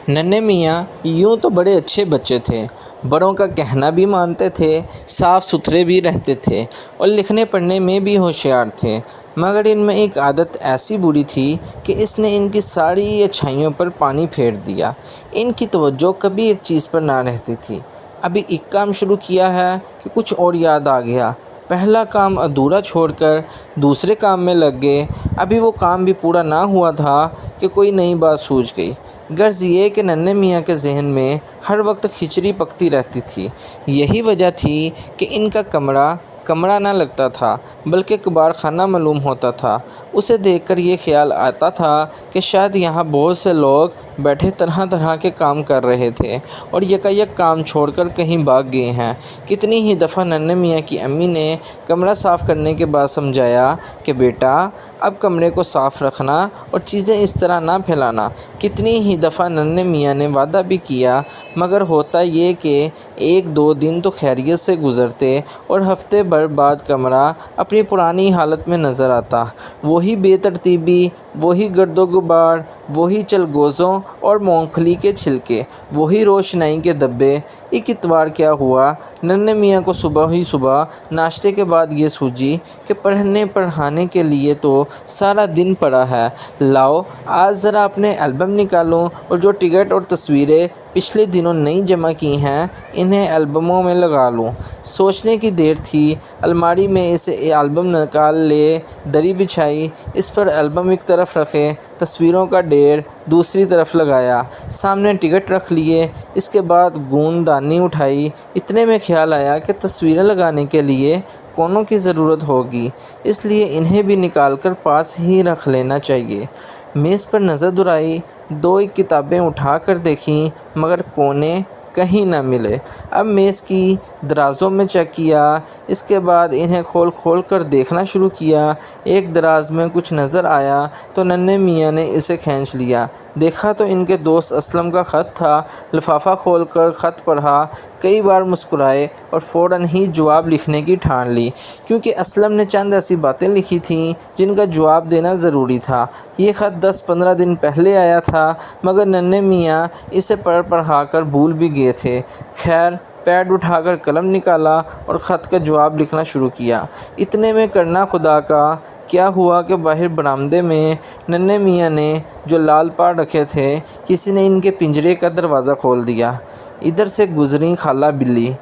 नन्हे मियाँ यूँ तो बड़े अच्छे बच्चे थे, बड़ों का कहना भी मानते थे, साफ़ सुथरे भी रहते थे और लिखने पढ़ने में भी होशियार थे। मगर इनमें एक आदत ऐसी बुरी थी कि इसने इनकी सारी अच्छाइयों पर पानी फेर दिया। इनकी तवज्जो कभी एक चीज़ पर ना रहती थी। अभी एक काम शुरू किया है कि कुछ और याद आ गया। पहला काम अधूरा छोड़कर दूसरे काम में लग गए। अभी वो काम भी पूरा ना हुआ था कि कोई नई बात सूझ गई। गर्ज ये कि नन्हे मियाँ के जहन में हर वक्त खिचड़ी पकती रहती थी। यही वजह थी कि इनका कमरा कमरा ना लगता था, बल्कि कबार खाना मालूम होता था। उसे देखकर ये ख्याल आता था कि शायद यहाँ बहुत से लोग बैठे तरह तरह के काम कर रहे थे और यकायक काम छोड़कर कहीं भाग गए हैं। कितनी ही दफ़ा नन्हे मियाँ की अम्मी ने कमरा साफ़ करने के बाद समझाया कि बेटा, अब कमरे को साफ़ रखना और चीज़ें इस तरह ना फैलाना। कितनी ही दफ़ा नन्हे मियाँ ने वादा भी किया, मगर होता ये कि एक दो दिन तो खैरियत से गुज़रते और हफ्ते भर बाद कमरा अपनी पुरानी हालत में नज़र आता। वही बेतरतीबी, वही गर्दो गुबार, वही चलगोज़ों और मूंगफली के छिलके, वही रोशनाई के धब्बे। एक इतवार क्या हुआ, नन्हे मियाँ को सुबह ही सुबह नाश्ते के बाद ये सूझी कि पढ़ने पढ़ाने के लिए तो सारा दिन पड़ा है। लाओ आज ज़रा अपने एल्बम निकालूं और जो टिकट और तस्वीरें पिछले दिनों नई जमा की हैं इन्हें एल्बमों में लगा लूं। सोचने की देर थी, अलमारी में इसे एल्बम निकाल ले, दरी बिछाई, इस पर एल्बम एक तरफ रखे, तस्वीरों का ढेर दूसरी तरफ लगाया, सामने टिकट रख लिए। इसके बाद गूंददानी उठाई। इतने में ख्याल आया कि तस्वीरें लगाने के लिए कोनों की ज़रूरत होगी, इसलिए इन्हें भी निकाल कर पास ही रख लेना चाहिए। मेज़ पर नज़र दुराई, दो एक किताबें उठा कर देखीं, मगर कोने कहीं ना मिले। अब मेज़ की दराज़ों में चेक किया, इसके बाद इन्हें खोल खोल कर देखना शुरू किया। एक दराज में कुछ नज़र आया तो नन्हे मियाँ ने इसे खींच लिया। देखा तो इनके दोस्त असलम का ख़त था। लिफाफा खोल कर ख़त पढ़ा, कई बार मुस्कुराए और फ़ौरन ही जवाब लिखने की ठान ली, क्योंकि असलम ने चंद ऐसी बातें लिखी थीं जिनका जवाब देना ज़रूरी था। ये ख़त 10-15 दिन पहले आया था, मगर नन्हे मियाँ इसे पढ़ पढ़ा कर भूल भी गए थे। खैर, पैड उठाकर कलम निकाला और ख़त का जवाब लिखना शुरू किया। इतने में करना खुदा का क्या हुआ कि बाहर बरामदे में नन्हे मियाँ ने जो लाल पाड़ रखे थे, किसी ने इनके पिंजरे का दरवाज़ा खोल दिया। इधर से गुजरी खाला बिल्ली।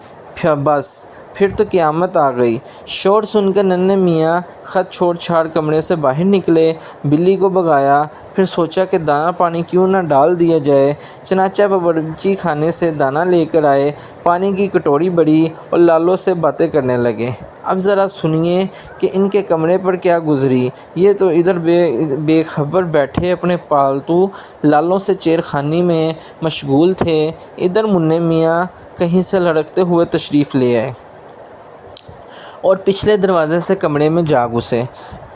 बस फिर तो क़यामत आ गई। शोर सुनकर नन्हे मियाँ ख़त छोड़ छाड़ कमरे से बाहर निकले, बिल्ली को भगाया, फिर सोचा कि दाना पानी क्यों ना डाल दिया जाए। चनाचा बावर्ची खाने से दाना लेकर आए, पानी की कटोरी बड़ी और लालों से बातें करने लगे। अब ज़रा सुनिए कि इनके कमरे पर क्या गुजरी। ये तो इधर बेखबर बैठे अपने पालतू लालों से चेरखानी में मशगूल थे, इधर मुन्ने मियाँ कहीं से लड़कते हुए तशरीफ़ ले आए और पिछले दरवाज़े से कमरे में जा घुसे।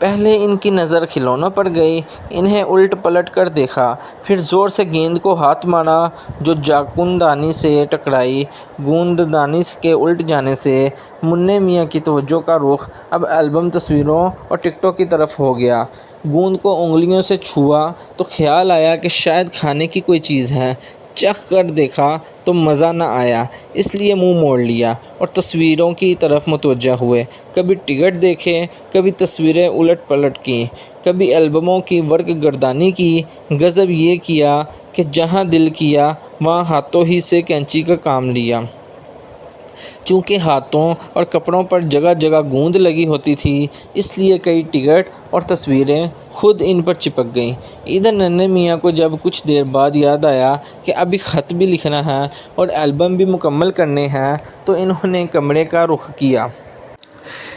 पहले इनकी नज़र खिलौनों पर गई, इन्हें उलट पलट कर देखा, फिर ज़ोर से गेंद को हाथ मारा जो जाकुनदानी से टकराई। गूंददानी के उल्ट जाने से मुन्ने मियाँ की तवज्जो का रुख अब एल्बम तस्वीरों और टिकटों की तरफ हो गया। गेंद को उंगलियों से छुआ तो ख्याल आया कि शायद खाने की कोई चीज़ है। चख कर देखा तो मज़ा न आया, इसलिए मुंह मोड़ लिया और तस्वीरों की तरफ मुतवज्जा हुए। कभी टिकट देखे, कभी तस्वीरें उलट पलट की, कभी एल्बमों की वर्क गर्दानी की। गज़ब ये किया कि जहाँ दिल किया वहाँ हाथों ही से कैंची का काम लिया। चूँकि हाथों और कपड़ों पर जगह जगह गूंद लगी होती थी, इसलिए कई टिकट और तस्वीरें खुद इन पर चिपक गईं। इधर नन्हे मियाँ को जब कुछ देर बाद याद आया कि अभी ख़त भी लिखना है और एल्बम भी मुकम्मल करने हैं, तो इन्होंने कमरे का रुख किया।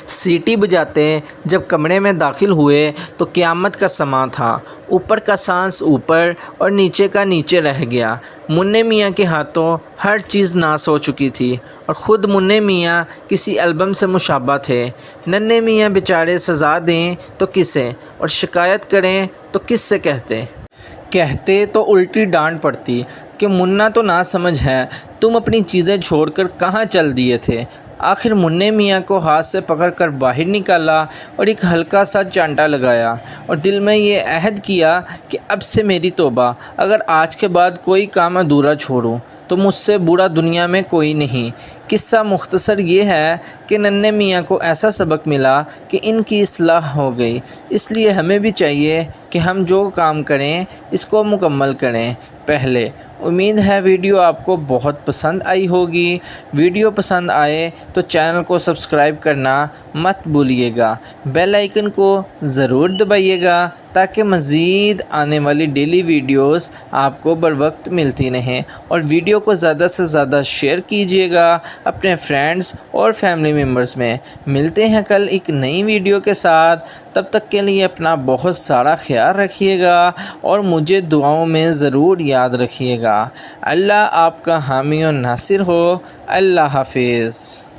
सीटी बजाते जब कमरे में दाखिल हुए तो क़यामत का समा था। ऊपर का सांस ऊपर और नीचे का नीचे रह गया। मुन्ने मियाँ के हाथों हर चीज़ नाश हो चुकी थी और ख़ुद मुन्ने मियाँ किसी एल्बम से मुशाबा थे। नन्हे मियाँ बेचारे सज़ा दें तो किसे और शिकायत करें तो किससे कहते तो उल्टी डांट पड़ती कि मुन्ना तो ना समझ है, तुम अपनी चीज़ें छोड़कर कहाँ चल दिए थे। आखिर मुन्ने मियाँ को हाथ से पकड़कर बाहर निकाला और एक हल्का सा चांटा लगाया اور دل میں یہ عہد کیا کہ اب سے میری توبہ، اگر آج کے بعد کوئی کام ادھورا چھوڑوں تو مجھ سے برا دنیا میں کوئی نہیں۔ قصہ مختصر یہ ہے کہ ننھے میاں کو ایسا سبق ملا کہ ان کی اصلاح ہو گئی۔ اس لیے ہمیں بھی چاہیے کہ ہم جو کام کریں اس کو مکمل کریں پہلے۔ امید ہے ویڈیو آپ کو بہت پسند آئی ہوگی۔ ویڈیو پسند آئے تو چینل کو سبسکرائب کرنا مت بھولیے گا، بیل آئیکن کو ضرور دبائیے گا تاکہ مزید آنے والی ڈیلی ویڈیوز آپ کو بر وقت ملتی رہیں، اور ویڈیو کو زیادہ سے زیادہ شیئر کیجیے گا اپنے فرینڈز اور فیملی ممبرز میں۔ ملتے ہیں کل ایک نئی ویڈیو کے ساتھ، تب تک کے لیے اپنا بہت سارا خیال رکھیے گا اور مجھے دعاؤں میں ضرور یاد رکھیے گا۔ اللہ آپ کا حامی و ناصر ہو۔ اللہ حافظ۔